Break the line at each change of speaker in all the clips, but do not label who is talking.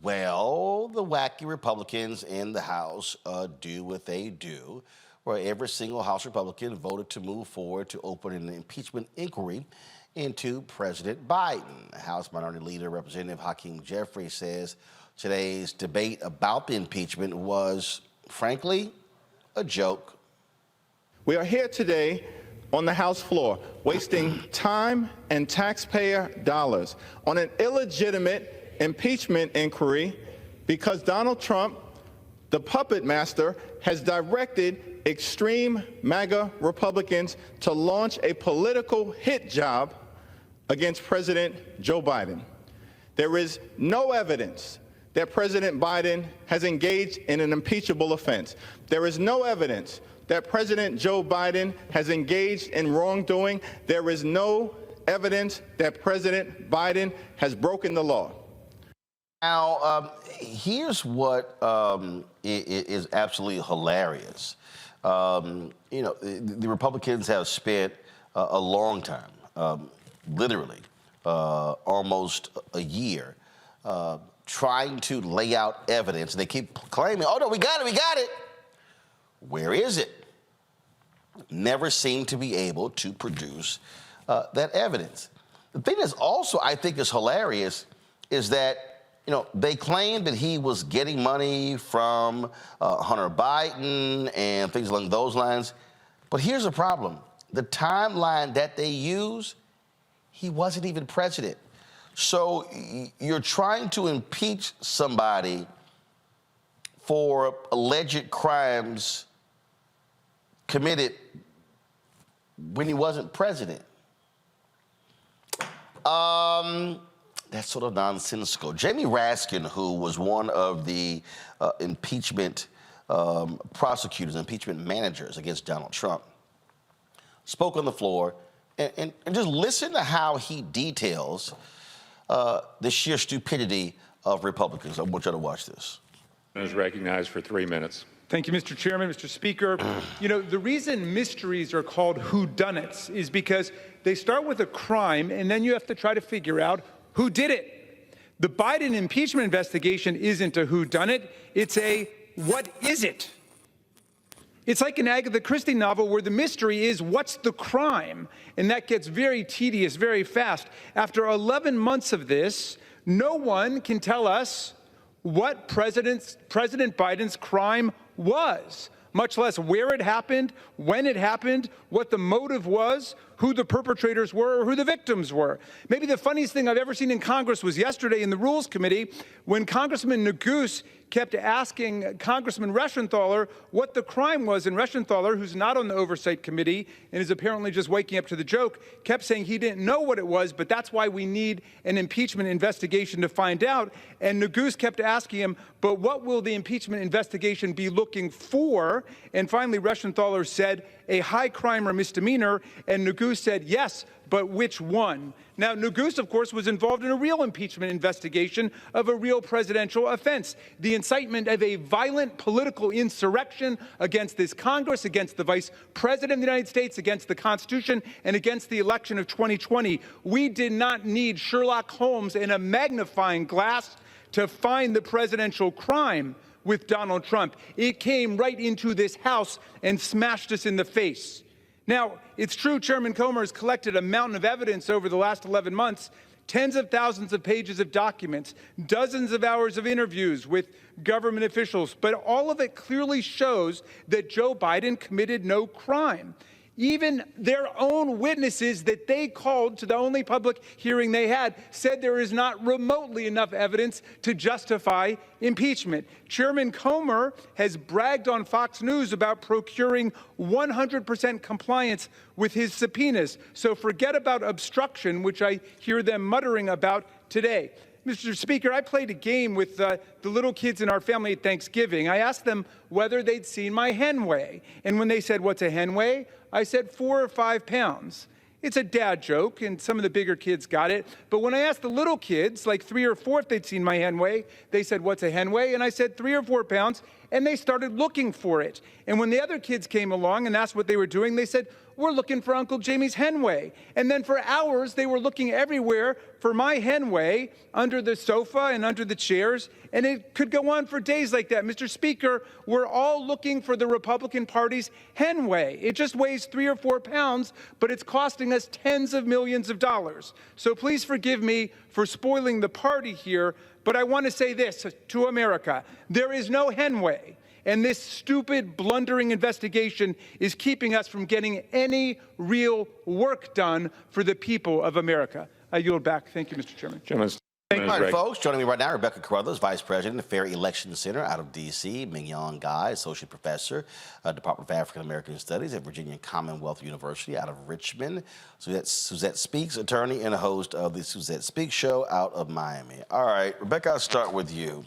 Well, the wacky Republicans in the House do what they do, where every single House Republican voted to move forward to open an impeachment inquiry into President Biden. House Minority Leader Representative Hakeem Jeffries says today's debate about the impeachment was, frankly, a joke.
We are here today on the House floor, wasting time and taxpayer dollars on an illegitimate impeachment inquiry because Donald Trump, the puppet master, has directed extreme MAGA Republicans to launch a political hit job against President Joe Biden. There is no evidence that President Biden has engaged in an impeachable offense. There is no evidence that President Joe Biden has engaged in wrongdoing. There is no evidence that President Biden has broken the law.
Now, here's what is absolutely hilarious. The Republicans have spent a long time, literally almost a year, trying to lay out evidence. They keep claiming, oh, no, we got it. Where is it? Never seem to be able to produce that evidence. The thing that's also, I think, is hilarious is that they claimed that he was getting money from Hunter Biden and things along those lines. But here's the problem. The timeline that they use, he wasn't even president. So you're trying to impeach somebody for alleged crimes committed when he wasn't president. That's sort of nonsensical. Jamie Raskin, who was one of the impeachment prosecutors, impeachment managers against Donald Trump, spoke on the floor and just listen to how he details the sheer stupidity of Republicans. I want you to watch this.
Is recognized for 3 minutes.
Thank you, Mr. Chairman, Mr. Speaker. The reason mysteries are called whodunits is because they start with a crime and then you have to try to figure out who did it. The Biden impeachment investigation isn't a whodunit, it's a what is it? It's like an Agatha Christie novel where the mystery is what's the crime? And that gets very tedious very fast. After 11 months of this, no one can tell us what President Biden's crime was, much less where it happened, when it happened, what the motive was, who the perpetrators were, or who the victims were. Maybe the funniest thing I've ever seen in Congress was yesterday in the Rules Committee when Congressman Neguse kept asking Congressman Reschenthaler what the crime was, and Reschenthaler, who's not on the Oversight Committee and is apparently just waking up to the joke, kept saying he didn't know what it was, but that's why we need an impeachment investigation to find out. And Neguse kept asking him, but what will the impeachment investigation be looking for? And finally, Reschenthaler said, a high crime or misdemeanor, and Neguse said, yes, but which one? Now, Neguse, of course, was involved in a real impeachment investigation of a real presidential offense, the incitement of a violent political insurrection against this Congress, against the Vice President of the United States, against the Constitution, and against the election of 2020. We did not need Sherlock Holmes and a magnifying glass to find the presidential crime with Donald Trump. It came right into this House and smashed us in the face. Now, it's true Chairman Comer has collected a mountain of evidence over the last 11 months, tens of thousands of pages of documents, dozens of hours of interviews with government officials, but all of it clearly shows that Joe Biden committed no crime. Even their own witnesses that they called to the only public hearing they had said there is not remotely enough evidence to justify impeachment. Chairman Comer has bragged on Fox News about procuring 100% compliance with his subpoenas. So forget about obstruction, which I hear them muttering about today. Mr. Speaker, I played a game with the little kids in our family at Thanksgiving. I asked them whether they'd seen my hen weigh. And when they said, what's a hen weigh? I said 4 or 5 pounds. It's a dad joke, and some of the bigger kids got it. But when I asked the little kids, like 3 or 4, if they'd seen my hen weigh, they said, what's a hen weigh? And I said 3 or 4 pounds, and they started looking for it. And when the other kids came along and asked what they were doing, they said, we're looking for Uncle Jamie's Henway. And then for hours, they were looking everywhere for my Henway under the sofa and under the chairs. And it could go on for days like that. Mr. Speaker, we're all looking for the Republican Party's Henway. It just weighs 3 or 4 pounds, but it's costing us tens of millions of dollars. So please forgive me for spoiling the party here, but I want to say this to America. There is no Henway. And this stupid, blundering investigation is keeping us from getting any real work done for the people of America. I yield back. Thank you, Mr. Chairman.
All right, folks, joining me right now, Rebecca Carruthers, Vice President of Fair Election Center out of D.C., Mignon Guy, Associate Professor, Department of African American Studies at Virginia Commonwealth University out of Richmond, Suzette Speaks, attorney and a host of the Suzette Speaks Show out of Miami. All right, Rebecca, I'll start with you.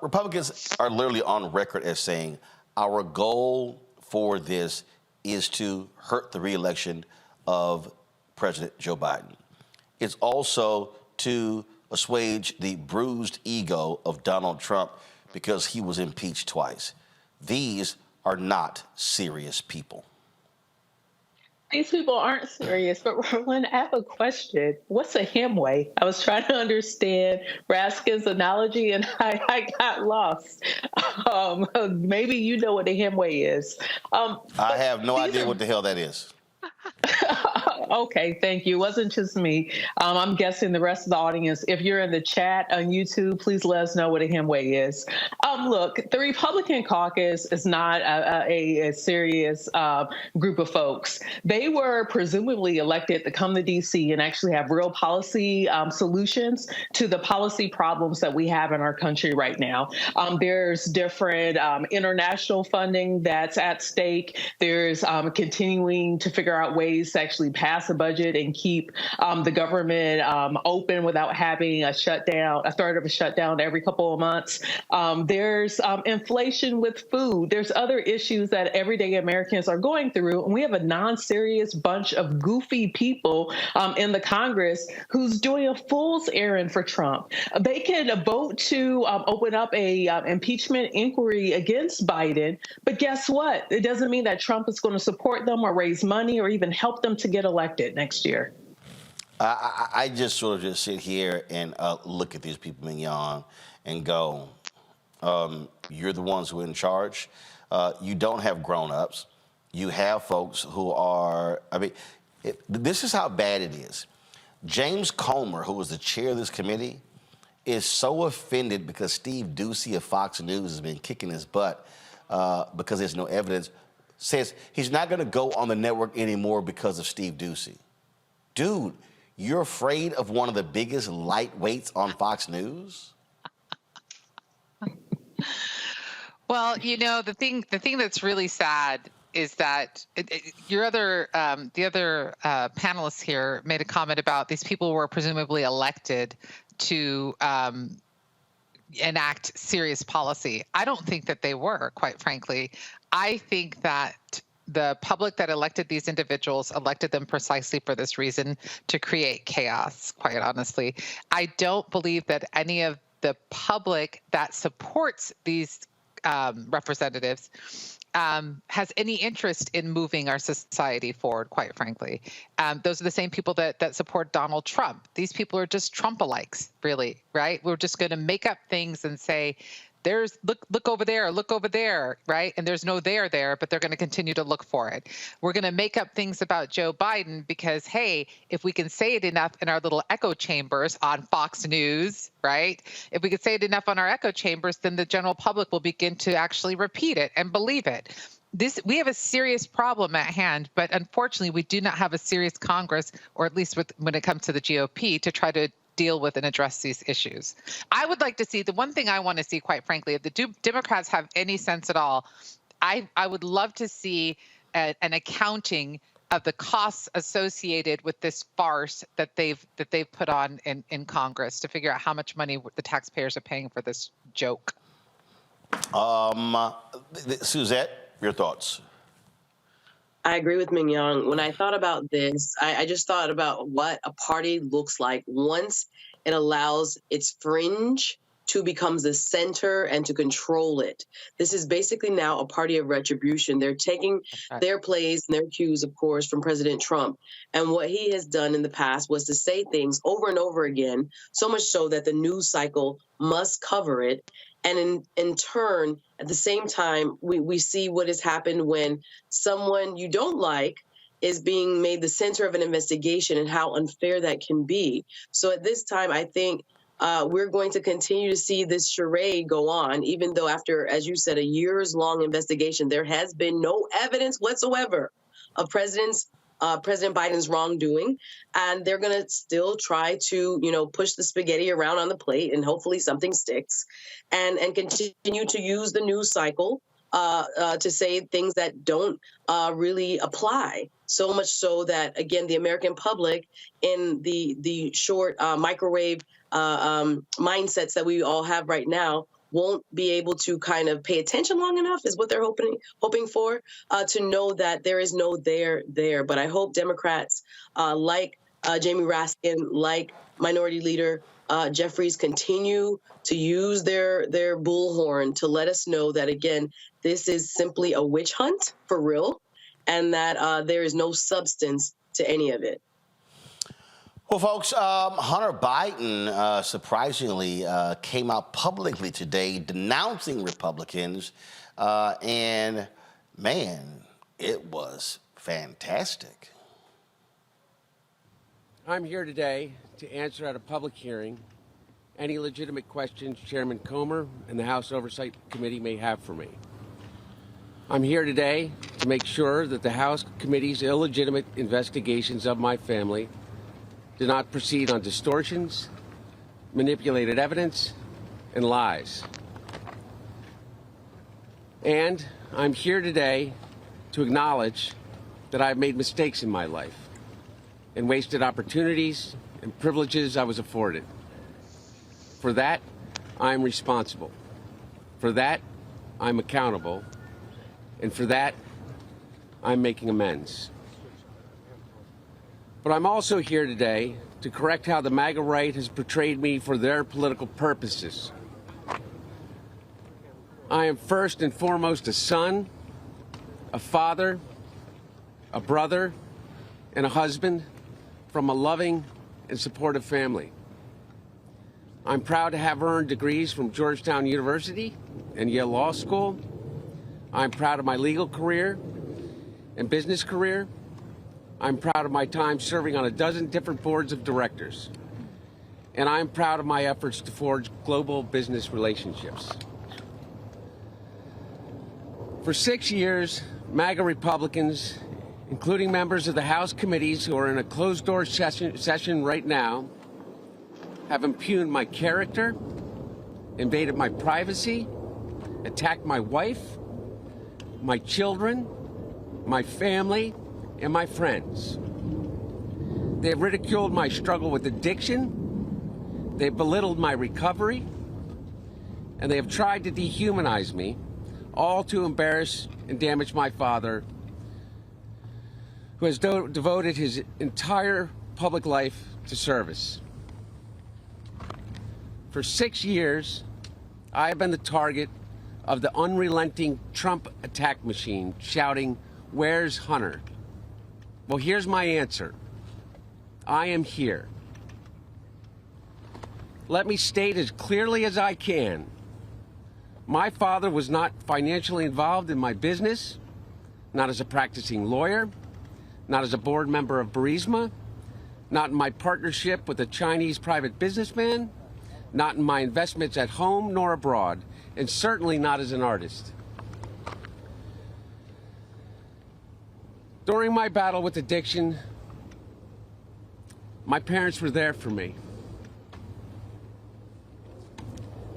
Republicans are literally on record as saying our goal for this is to hurt the reelection of President Joe Biden. It's also to assuage the bruised ego of Donald Trump because he was impeached twice. These are not serious people.
These people aren't serious, but Roland, I have a question. What's a hemway? I was trying to understand Raskin's analogy and I got lost. Maybe you know what a hemway is.
I have no idea what the hell that is.
Okay, thank you. It wasn't just me. I'm guessing the rest of the audience. If you're in the chat on YouTube, please let us know what a hemway is. Look, the Republican caucus is not a serious group of folks. They were presumably elected to come to D.C. and actually have real policy solutions to the policy problems that we have in our country right now. There's different international funding that's at stake. There's continuing to figure out ways to actually pass a budget and keep the government open without having a third of a shutdown every couple of months. There's inflation with food. There's other issues that everyday Americans are going through. And we have a non-serious bunch of goofy people in the Congress who's doing a fool's errand for Trump. They can vote to open up a impeachment inquiry against Biden. But guess what? It doesn't mean that Trump is going to support them or raise money or even help them to get elected next year.
I just sort of just sit here and look at these people, Mignon, and go, you're the ones who are in charge. You don't have grown-ups. You have folks who are, this is how bad it is. James Comer, who was the chair of this committee, is so offended because Steve Doocy of Fox News has been kicking his butt because there's no evidence, says he's not going to go on the network anymore because of Steve Doocy. Dude, you're afraid of one of the biggest lightweights on Fox News?
Well, you know, the thing that's really sad is that the other panelists here made a comment about these people were presumably elected to enact serious policy. I don't think that they were, quite frankly. I think that the public that elected these individuals elected them precisely for this reason, to create chaos, quite honestly. I don't believe that any of the public that supports these representatives has any interest in moving our society forward, quite frankly. Those are the same people that support Donald Trump. These people are just Trump-alikes, really, right? We're just going to make up things and say, there's look over there, right? And there's no there, but they're going to continue to look for it. We're going to make up things about Joe Biden because, hey, if we can say it enough in our little echo chambers on Fox News, right? If we could say it enough on our echo chambers, then the general public will begin to actually repeat it and believe it. We have a serious problem at hand, but unfortunately, we do not have a serious Congress, or at least when it comes to the GOP, to try to deal with and address these issues. I would like to see, the one thing I want to see, quite frankly, if the Democrats have any sense at all, I would love to see an accounting of the costs associated with this farce that they've put on in Congress to figure out how much money the taxpayers are paying for this joke.
Suzette, your thoughts?
I agree with Mignon. When I thought about this, I just thought about what a party looks like once it allows its fringe to becomes the center and to control it. This is basically now a party of retribution. They're taking their plays and their cues, of course, from President Trump. And what he has done in the past was to say things over and over again, so much so that the news cycle must cover it. And in turn, at the same time, we see what has happened when someone you don't like is being made the center of an investigation and how unfair that can be. So at this time, I think we're going to continue to see this charade go on, even though after, as you said, a years-long investigation, there has been no evidence whatsoever of President Biden's wrongdoing, and they're going to still try to, push the spaghetti around on the plate, and hopefully something sticks, and continue to use the news cycle to say things that don't really apply. So much so that, again, the American public, in the short microwave mindsets that we all have right now, won't be able to kind of pay attention long enough, is what they're hoping for, to know that there is no there. But I hope Democrats like Jamie Raskin, like Minority Leader Jeffries, continue to use their bullhorn to let us know that, again, this is simply a witch hunt for real, and that there is no substance to any of it.
Well, folks, Hunter Biden surprisingly came out publicly today denouncing Republicans, and man, it was fantastic.
I'm here today to answer at a public hearing any legitimate questions Chairman Comer and the House Oversight Committee may have for me. I'm here today to make sure that the House Committee's illegitimate investigations of my family do not proceed on distortions, manipulated evidence, and lies. And I'm here today to acknowledge that I've made mistakes in my life and wasted opportunities and privileges I was afforded. For that, I'm responsible. For that, I'm accountable. And for that, I'm making amends. But I'm also here today to correct how the MAGA right has portrayed me for their political purposes. I am first and foremost a son, a father, a brother, and a husband from a loving and supportive family. I'm proud to have earned degrees from Georgetown University and Yale Law School. I'm proud of my legal career and business career. I'm proud of my time serving on a dozen different boards of directors. And I'm proud of my efforts to forge global business relationships. For 6 years, MAGA Republicans, including members of the House committees who are in a closed-door session right now, have impugned my character, invaded my privacy, attacked my wife, my children, my family, and my friends. They have ridiculed my struggle with addiction, they have belittled my recovery, and they have tried to dehumanize me, all to embarrass and damage my father, who has devoted his entire public life to service. For 6 years, I have been the target of the unrelenting Trump attack machine, shouting, "Where's Hunter?" Well, here's my answer. I am here. Let me state as clearly as I can. My father was not financially involved in my business, not as a practicing lawyer, not as a board member of Burisma, not in my partnership with a Chinese private businessman, not in my investments at home nor abroad, and certainly not as an artist. During my battle with addiction, my parents were there for me.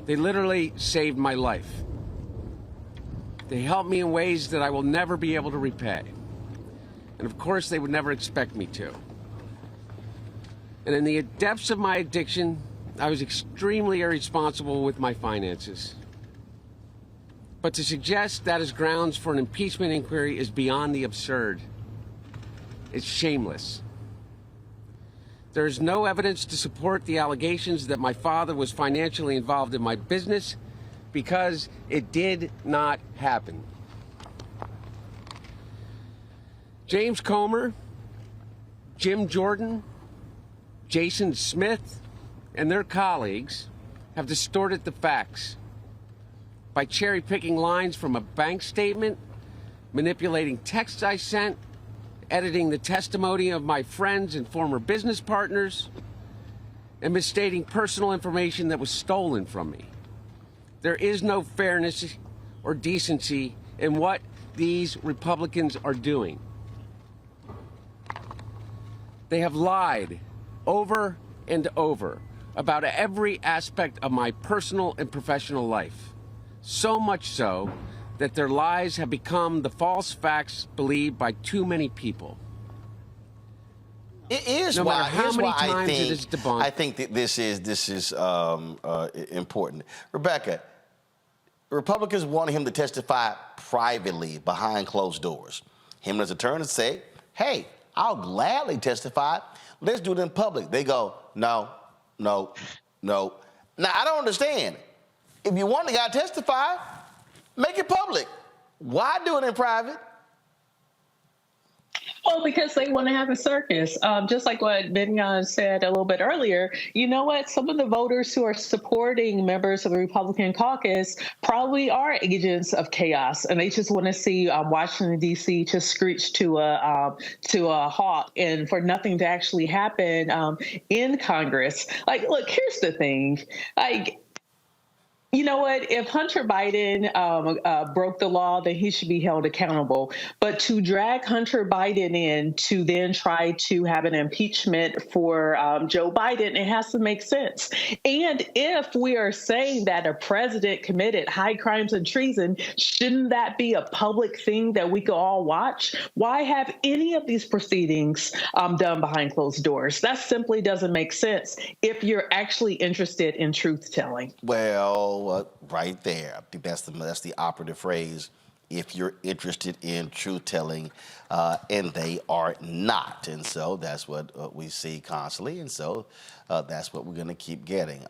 They literally saved my life. They helped me in ways that I will never be able to repay. And of course, they would never expect me to. And in the depths of my addiction, I was extremely irresponsible with my finances. But to suggest that is grounds for an impeachment inquiry is beyond the absurd. It's shameless. There's no evidence to support the allegations that my father was financially involved in my business because it did not happen. James Comer, Jim Jordan, Jason Smith, and their colleagues have distorted the facts by cherry-picking lines from a bank statement, manipulating texts I sent, editing the testimony of my friends and former business partners, and misstating personal information that was stolen from me. There is no fairness or decency in what these Republicans are doing. They have lied over and over about every aspect of my personal and professional life. So much so that their lies have become the false facts believed by too many people.
It is
no
why,
matter how many times it is debunked.
I think that this is important. Rebecca, Republicans want him to testify privately behind closed doors. Him and his attorney say, hey, I'll gladly testify. Let's do it in public. They go, no, no, no. Now, I don't understand. If you want the guy to testify, make it public. Why do it in private?
Well, because they want to have a circus. Just like what Benyon said a little bit earlier, you know what? Some of the voters who are supporting members of the Republican caucus probably are agents of chaos, and they just want to see Washington, D.C. just screech to a halt and for nothing to actually happen in Congress. Like, look, here's the thing. Like, you know what? If Hunter Biden broke the law, then he should be held accountable. But to drag Hunter Biden in to then try to have an impeachment for Joe Biden, it has to make sense. And if we are saying that a president committed high crimes and treason, shouldn't that be a public thing that we could all watch? Why have any of these proceedings done behind closed doors? That simply doesn't make sense if you're actually interested in truth telling.
Well, right there. I think that's the operative phrase. If you're interested in truth telling, and they are not. And so that's what we see constantly. And so that's what we're going to keep getting.